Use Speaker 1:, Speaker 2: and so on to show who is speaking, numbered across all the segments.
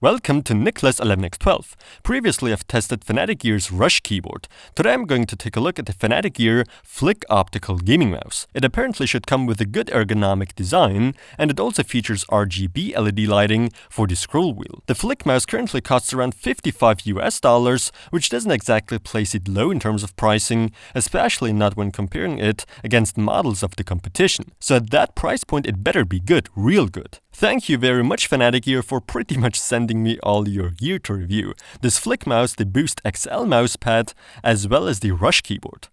Speaker 1: Welcome to Nicholas 11x12. Previously I've tested Fnatic Gear's Rush keyboard. Today I'm going to take a look at the Fnatic Gear Flick Optical Gaming Mouse. It apparently should come with a good ergonomic design, and it also features RGB LED lighting for the scroll wheel. The Flick mouse currently costs around $55, which doesn't exactly place it low in terms of pricing, especially not when comparing it against models of the competition. So at that price point it better be good, real good. Thank you very much Fnatic Gear for pretty much sending me all your gear to review. This Flick mouse, the Boost XL mousepad, as well as the Rush keyboard.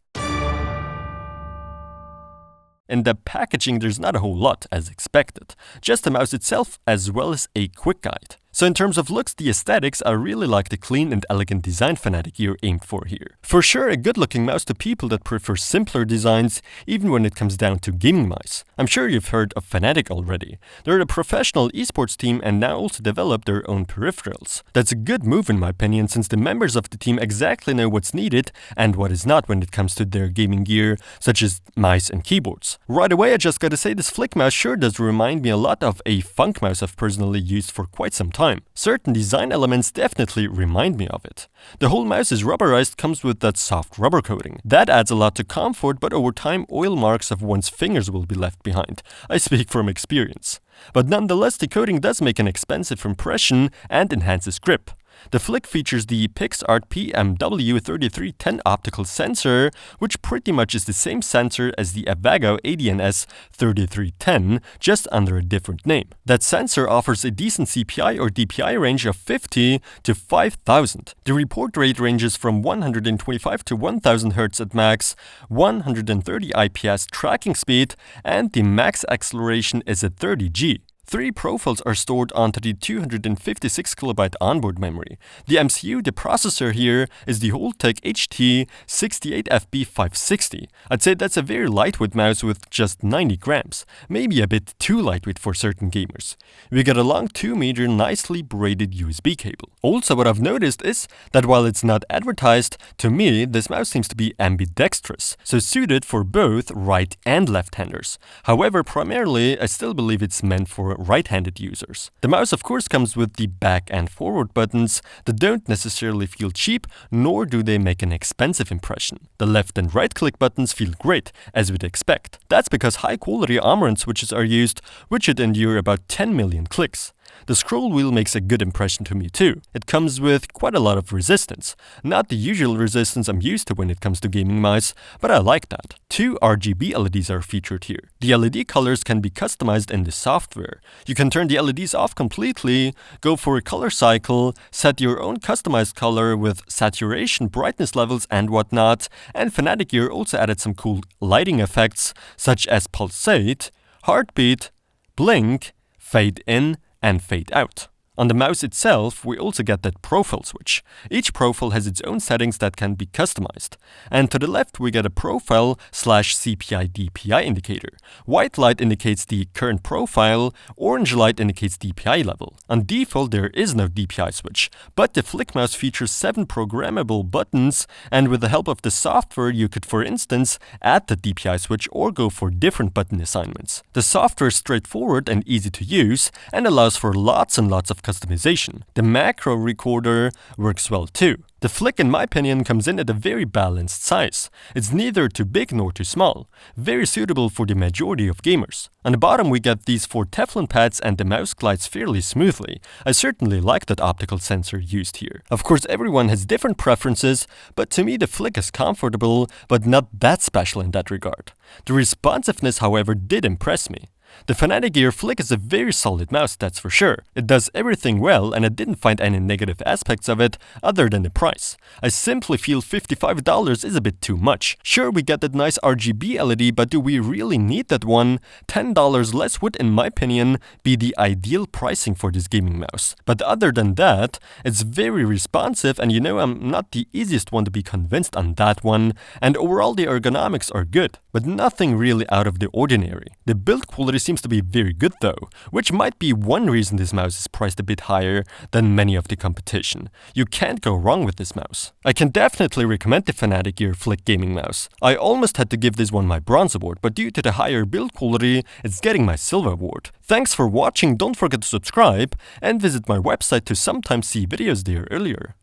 Speaker 1: In the packaging there's not a whole lot as expected, just the mouse itself as well as a quick guide. So in terms of looks, the aesthetics, I really like the clean and elegant design Fnatic Gear aimed for here. For sure a good looking mouse to people that prefer simpler designs, even when it comes down to gaming mice. I'm sure you've heard of Fnatic already. They're a professional esports team and now also develop their own peripherals. That's a good move in my opinion, since the members of the team exactly know what's needed and what is not when it comes to their gaming gear, such as mice and keyboards. Right away I just gotta say this Flick mouse sure does remind me a lot of a Funk mouse I've personally used for quite some time. Certain design elements definitely remind me of it. The whole mouse is rubberized, comes with that soft rubber coating. That adds a lot to comfort, but over time oil marks of one's fingers will be left behind. I speak from experience. But nonetheless the coating does make an expensive impression and enhances grip. The Flick features the PixArt PMW3310 optical sensor, which pretty much is the same sensor as the Avago ADNS 3310, just under a different name. That sensor offers a decent CPI or DPI range of 50 to 5000. The report rate ranges from 125 to 1000 Hz at max, 130 IPS tracking speed, and the max acceleration is at 30 G. 3 profiles are stored onto the 256KB onboard memory. The MCU, the processor here, is the Holtec HT68FB560. I'd say that's a very lightweight mouse with just 90 grams, maybe a bit too lightweight for certain gamers. We got a long 2-meter nicely braided USB cable. Also what I've noticed is that while it's not advertised, to me this mouse seems to be ambidextrous, so suited for both right and left-handers. However, primarily I still believe it's meant for right-handed users. The mouse of course comes with the back and forward buttons that don't necessarily feel cheap, nor do they make an expensive impression. The left and right click buttons feel great, as we'd expect. That's because high-quality Omron switches are used, which should endure about 10 million clicks. The scroll wheel makes a good impression to me too. It comes with quite a lot of resistance. Not the usual resistance I'm used to when it comes to gaming mice, but I like that. 2 RGB LEDs are featured here. The LED colors can be customized in the software. You can turn the LEDs off completely, go for a color cycle, set your own customized color with saturation, brightness levels and whatnot, and Fnatic Gear also added some cool lighting effects such as pulsate, heartbeat, blink, fade in, and fade out. On the mouse itself, we also get that profile switch. Each profile has its own settings that can be customized. And to the left, we get a profile/CPI DPI indicator. White light indicates the current profile, orange light indicates DPI level. On default, there is no DPI switch, but the Flick mouse features 7 programmable buttons, and with the help of the software, you could, for instance, add the DPI switch or go for different button assignments. The software is straightforward and easy to use, and allows for lots and lots of customization. The macro recorder works well too. The Flick, in my opinion, comes in at a very balanced size. It's neither too big nor too small. Very suitable for the majority of gamers. On the bottom we get these 4 Teflon pads and the mouse glides fairly smoothly. I certainly like that optical sensor used here. Of course everyone has different preferences, but to me the Flick is comfortable, but not that special in that regard. The responsiveness, however, did impress me. The Fnatic Gear Flick is a very solid mouse, that's for sure. It does everything well and I didn't find any negative aspects of it other than the price. I simply feel $55 is a bit too much. Sure, we get that nice RGB LED, but do we really need that one? $10 less would, in my opinion, be the ideal pricing for this gaming mouse. But other than that, it's very responsive, and you know I'm not the easiest one to be convinced on that one, and overall the ergonomics are good, but nothing really out of the ordinary. The build quality quality seems to be very good though, which might be one reason this mouse is priced a bit higher than many of the competition. You can't go wrong with this mouse. I can definitely recommend the Fnatic Gear Flick gaming mouse. I almost had to give this one my bronze award, but due to the higher build quality, it's getting my silver award. Thanks for watching, don't forget to subscribe, and visit my website to sometimes see videos there earlier.